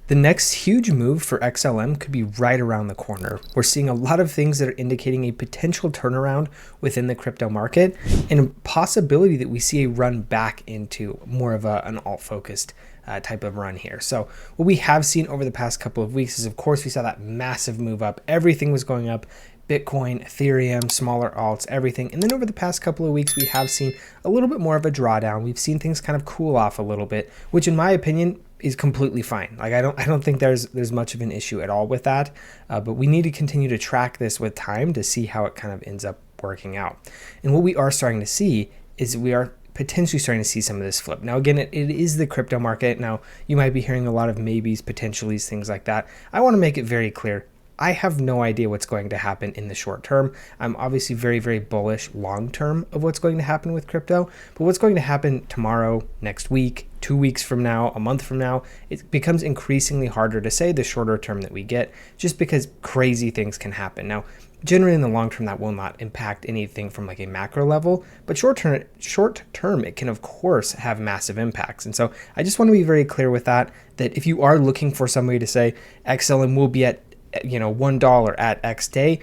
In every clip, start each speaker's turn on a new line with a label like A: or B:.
A: The next huge move for XLM could be right around the corner. We're seeing a lot of things that are indicating a potential turnaround within the crypto market and a possibility that we see a run back into more of an alt-focused type of run here. So what we have seen over the past couple of weeks is, of course, we saw that massive move up. Everything was going up. Bitcoin, Ethereum, smaller alts, everything. And then over the past couple of weeks, we have seen a little bit more of a drawdown. We've seen things kind of cool off a little bit, which in my opinion is completely fine. Like I don't think there's much of an issue at all with that. But we need to continue to track this with time to see how it kind of ends up working out. And what we are starting to see is we are potentially starting to see some of this flip. Now, again, it is the crypto market. Now, you might be hearing a lot of maybes, potentiallys, things like that. I want to make it very clear. I have no idea what's going to happen in the short term. I'm obviously very, very bullish long term of what's going to happen with crypto, but what's going to happen tomorrow, next week, 2 weeks from now, a month from now, it becomes increasingly harder to say the shorter term that we get, just because crazy things can happen. Now, generally in the long term, that will not impact anything from like a macro level, but short term, it can of course have massive impacts. And so I just want to be very clear with that if you are looking for somebody to say XLM will be at $1 at X day,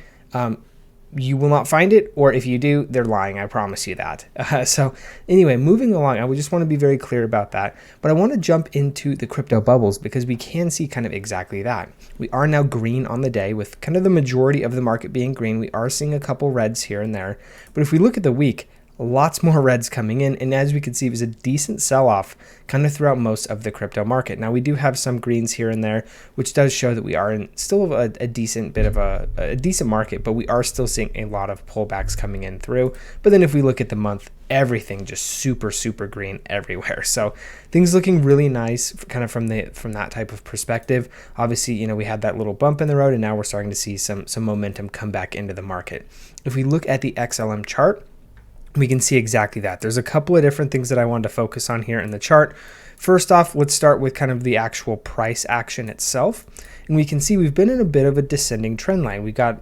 A: you will not find it, or if you do, they're lying. I promise you that. So anyway, moving along, I would just want to be very clear about that. But I want to jump into the crypto bubbles because we can see kind of exactly that. We are now green on the day with kind of the majority of the market being green. We are seeing a couple reds here and there. But if we look at the week, lots more reds coming in, and as we can see, it was a decent sell-off kind of throughout most of the crypto market. Now, we do have some greens here and there, which does show that we are in still a decent bit of a decent market, but we are still seeing a lot of pullbacks coming in through. But then if we look at the month, everything just super green everywhere. So things looking really nice kind of from that type of perspective. Obviously, we had that little bump in the road, and now we're starting to see some momentum come back into the market. If we look at the XLM chart, we can see exactly that. There's a couple of different things that I wanted to focus on here in the chart. First off, let's start with kind of the actual price action itself. And we can see we've been in a bit of a descending trend line. We got,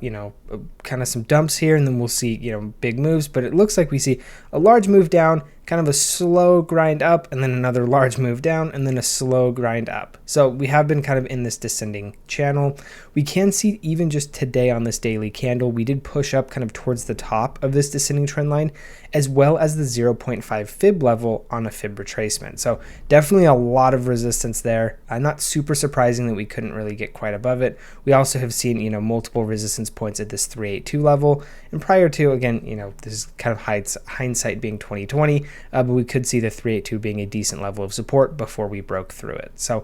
A: kind of some dumps here, and then we'll see, big moves, but it looks like we see a large move down, kind of a slow grind up, and then another large move down, and then a slow grind up. So we have been kind of in this descending channel. We can see even just today on this daily candle, we did push up kind of towards the top of this descending trend line, as well as the 0.5 fib level on a fib retracement. So definitely a lot of resistance there. Not super surprising that we couldn't really get quite above it. We also have seen, multiple resistance points at this 382 level, and prior to, again, this is kind of hindsight being 2020, but we could see the 382 being a decent level of support before we broke through it. So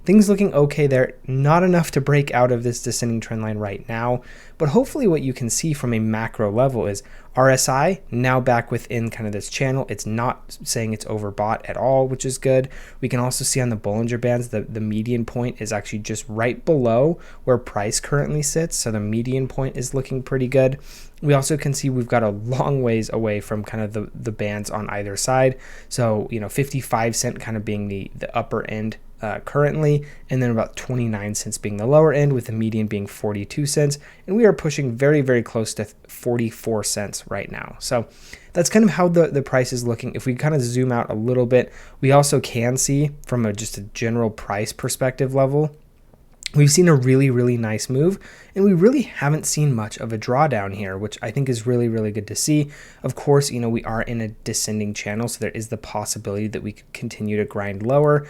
A: things looking okay there, not enough to break out of this descending trend line right now, but hopefully what you can see from a macro level is RSI now back within kind of this channel. It's not saying it's overbought at all, which is good. We can also see on the Bollinger Bands, the median point is actually just right below where price currently sits. So the median point is looking pretty good. We also can see we've got a long ways away from kind of the bands on either side. So, 55 cent kind of being the upper end currently, and then about 29 cents being the lower end, with the median being 42 cents. And we are pushing very, very close to 44 cents right now. So that's kind of how the price is looking. If we kind of zoom out a little bit, we also can see from just a general price perspective level, we've seen a really, really nice move, and we really haven't seen much of a drawdown here, which I think is really, really good to see. Of course, we are in a descending channel, so there is the possibility that we could continue to grind lower.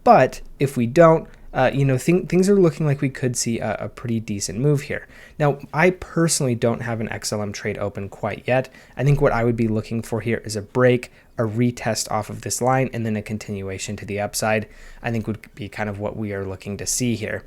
A: But if we don't, things are looking like we could see a pretty decent move here. Now, I personally don't have an XLM trade open quite yet. I think what I would be looking for here is a break, a retest off of this line, and then a continuation to the upside, I think would be kind of what we are looking to see here.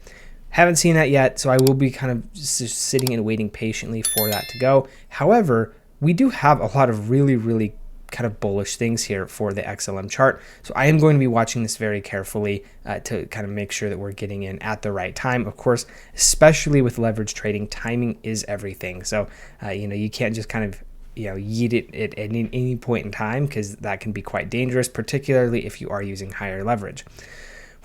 A: Haven't seen that yet, so I will be kind of just sitting and waiting patiently for that to go. However, we do have a lot of really, really kind of bullish things here for the XLM chart. So I am going to be watching this very carefully to kind of make sure that we're getting in at the right time. Of course, especially with leverage trading, timing is everything. So, you can't just kind of, yeet it at any point in time, because that can be quite dangerous, particularly if you are using higher leverage.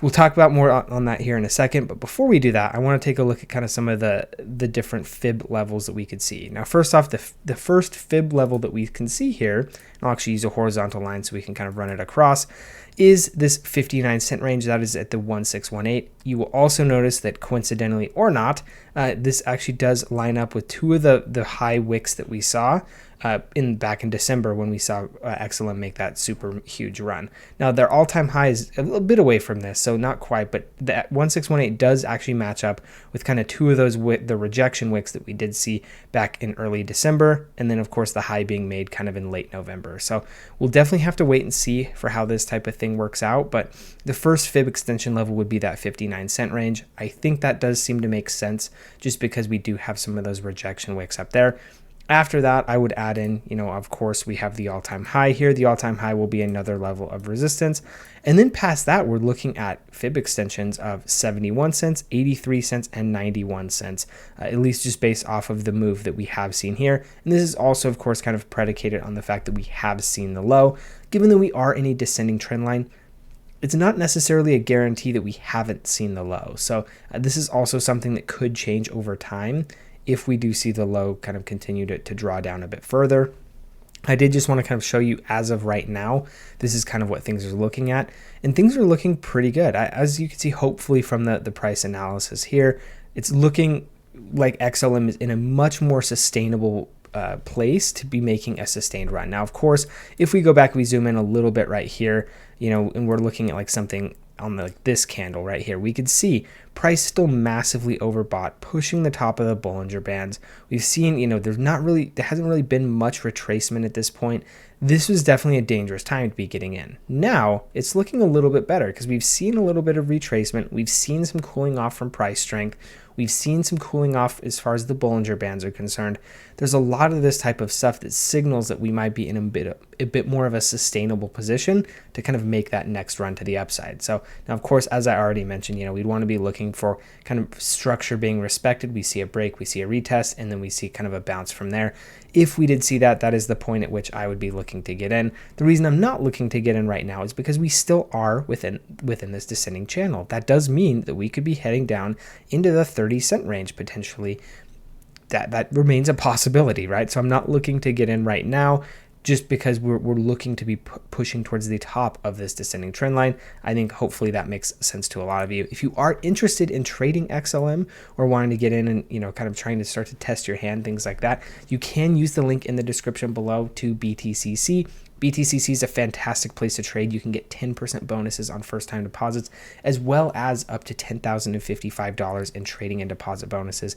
A: We'll talk about more on that here in a second, but before we do that, I want to take a look at kind of some of the different fib levels that we could see. Now, first off, the first fib level that we can see here, and I'll actually use a horizontal line so we can kind of run it across, is this 59-cent range. That is at the 1618. You will also notice that coincidentally or not, this actually does line up with two of the high wicks that we saw back in December when we saw XLM make that super huge run. Now their all-time high is a little bit away from this, so not quite, but that 1618 does actually match up with kind of two of those the rejection wicks that we did see back in early December, and then of course the high being made kind of in late November. So we'll definitely have to wait and see for how this type of thing works out, but the first fib extension level would be that 59-cent range. I think that does seem to make sense just because we do have some of those rejection wicks up there. After that, I would add in, of course, we have the all-time high here. The all-time high will be another level of resistance. And then past that, we're looking at fib extensions of 71 cents, 83 cents, and 91 cents, at least just based off of the move that we have seen here. And this is also, of course, kind of predicated on the fact that we have seen the low. Given that we are in a descending trend line, it's not necessarily a guarantee that we haven't seen the low. So this is also something that could change over time if we do see the low kind of continue to draw down a bit further. I did just want to kind of show you as of right now, this is kind of what things are looking at, and things are looking pretty good. As you can see, hopefully from the price analysis here, it's looking like XLM is in a much more sustainable place to be making a sustained run. Now, of course, if we go back, we zoom in a little bit right here, and we're looking at like something on this candle right here, we could see price still massively overbought, pushing the top of the Bollinger Bands. We've seen, there hasn't really been much retracement at this point. This was definitely a dangerous time to be getting in. Now it's looking a little bit better because we've seen a little bit of retracement. We've seen some cooling off from price strength. We've seen some cooling off as far as the Bollinger Bands are concerned. There's a lot of this type of stuff that signals that we might be in a bit more of a sustainable position to kind of make that next run to the upside. So now, of course, as I already mentioned, we'd want to be looking for kind of structure being respected. We see a break, we see a retest, and then we see kind of a bounce from there. If we did see that, that is the point at which I would be looking to get in. The reason I'm not looking to get in right now is because we still are within this descending channel. That does mean that we could be heading down into the 30-cent range potentially. That remains a possibility, right? So I'm not looking to get in right now just because we're looking to be pushing towards the top of this descending trend line. I think hopefully that makes sense to a lot of you. If you are interested in trading XLM or wanting to get in and kind of trying to start to test your hand, things like that, you can use the link in the description below to BTCC. BTCC is a fantastic place to trade. You can get 10% bonuses on first-time deposits, as well as up to $10,055 in trading and deposit bonuses.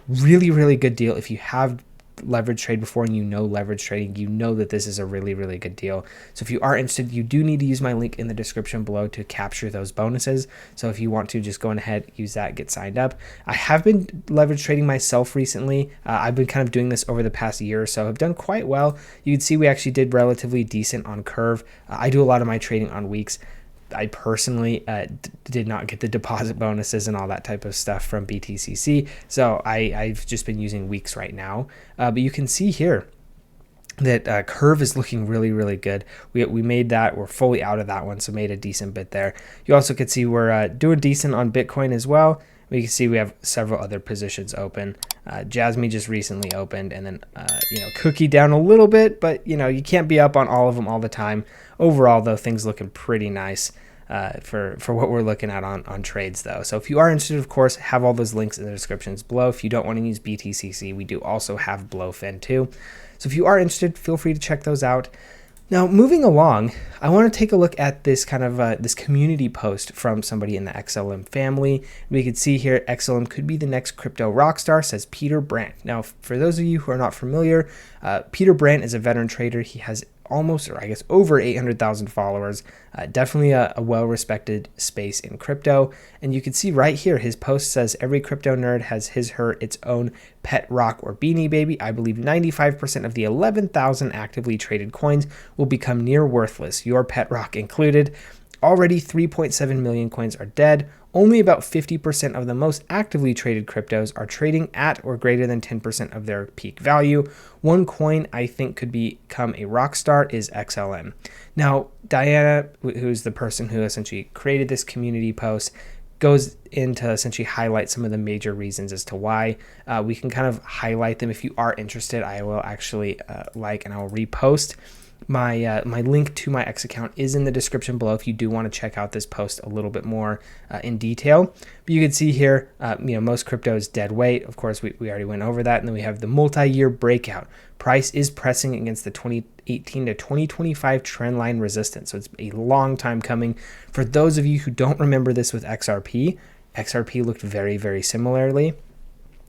A: Really, really good deal. If you have leverage trade before and leverage trading, that this is a really, really good deal. So if you are interested, you do need to use my link in the description below to capture those bonuses. So if you want to, just go ahead, use that, get signed up. I have been leverage trading myself recently. I've been kind of doing this over the past year or so. I've done quite well. You can see we actually did relatively decent on curve. I do a lot of my trading on weeks. I personally did not get the deposit bonuses and all that type of stuff from BTCC, so I've just been using weeks right now. But you can see here that curve is looking really, really good. We made that. We're fully out of that one, so made a decent bit there. You also could see we're doing decent on Bitcoin as well. We can see we have several other positions open. Jasmine just recently opened, and then Cookie down a little bit, but you can't be up on all of them all the time. Overall, though, things looking pretty nice for what we're looking at on trades, though. So if you are interested, of course, have all those links in the descriptions below. If you don't want to use BTCC, we do also have BloFin too. So if you are interested, feel free to check those out. Now, moving along, I want to take a look at this kind of this community post from somebody in the XLM family. We can see here, XLM could be the next crypto rock star, says Peter Brandt. Now, for those of you who are not familiar, Peter Brandt is a veteran trader. He has almost, or I guess over 800,000 followers, definitely a well-respected space in crypto. And you can see right here, his post says, every crypto nerd has its own pet rock or beanie baby. I believe 95% of the 11,000 actively traded coins will become near worthless, your pet rock included. Already 3.7 million coins are dead. Only about 50% of the most actively traded cryptos are trading at or greater than 10% of their peak value. One coin I think could become a rock star is XLM. Now, Diana, who's the person who essentially created this community post, goes in to essentially highlight some of the major reasons as to why. We can kind of highlight them. If you are interested, I will actually and I will repost My link to my X account is in the description below if you do want to check out this post a little bit more in detail. But you can see here, most crypto is dead weight. Of course, we already went over that. And then we have the multi-year breakout. Price is pressing against the 2018 to 2025 trend line resistance. So it's a long time coming. For those of you who don't remember this with XRP, XRP looked very, very similarly.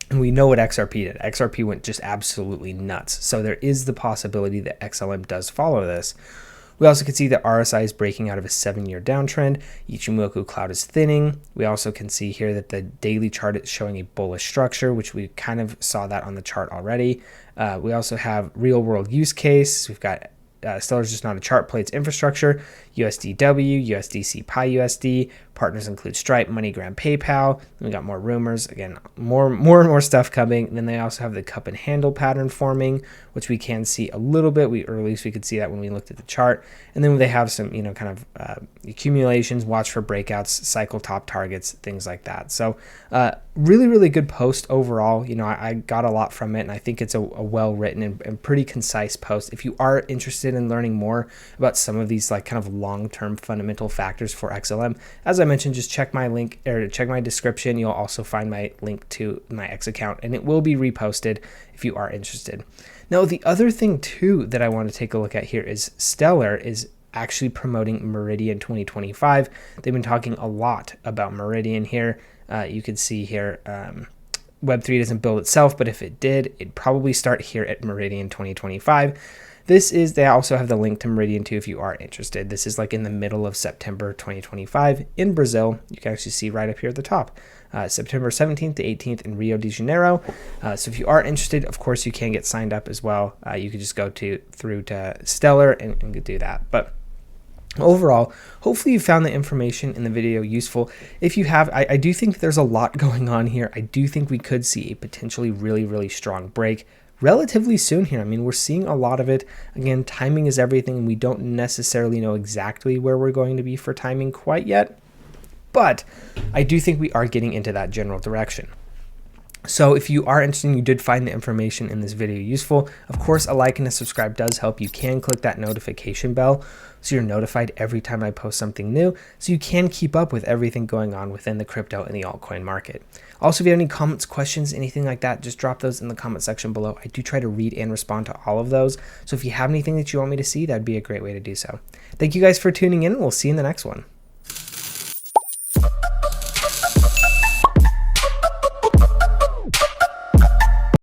A: And we know what XRP did. XRP went just absolutely nuts. So there is the possibility that XLM does follow this. We also can see that RSI is breaking out of a 7-year downtrend. Ichimoku cloud is thinning. We also can see here that the daily chart is showing a bullish structure, which we kind of saw that on the chart already. We also have real world use case. We've got Stellar is just not a chart play, it's infrastructure. USDW, USDC Pi USD. Partners include Stripe, MoneyGram, PayPal. Then we got more rumors. Again, more and more stuff coming. And then they also have the cup and handle pattern forming, which we can see a little bit. Or at least we could see that when we looked at the chart. And then they have some, kind of accumulations, watch for breakouts, cycle top targets, things like that. So really, really good post overall. I got a lot from it, and I think it's a well-written and pretty concise post. If you are interested in learning more about some of these kind of long-term fundamental factors for XLM, as I mentioned, just check my link or check my description. You'll also find my link to my X account, and it will be reposted if you are interested. Now, the other thing too that I want to take a look at here is Stellar is actually promoting Meridian 2025. They've been talking a lot about Meridian here. You can see here, Web3 doesn't build itself, but if it did, it'd probably start here at Meridian 2025. They also have the link to Meridian too if you are interested. This is in the middle of September 2025 in Brazil. You can actually see right up here at the top, September 17th to 18th in Rio de Janeiro. So if you are interested, of course, you can get signed up as well. You could just go through to Stellar and do that. But overall, hopefully you found the information in the video useful. If you have, I do think there's a lot going on here. I do think we could see a potentially really, really strong break relatively soon here. I mean, we're seeing a lot of it. Again, timing is everything, and we don't necessarily know exactly where we're going to be for timing quite yet, but I do think we are getting into that general direction. So if you are interested and you did find the information in this video useful, of course, a like and a subscribe does help. You can click that notification bell so you're notified every time I post something new, so you can keep up with everything going on within the crypto and the altcoin market. Also, if you have any comments, questions, anything like that, just drop those in the comment section below. I do try to read and respond to all of those. So if you have anything that you want me to see, that'd be a great way to do so. Thank you guys for tuning in, and we'll see you in the next one.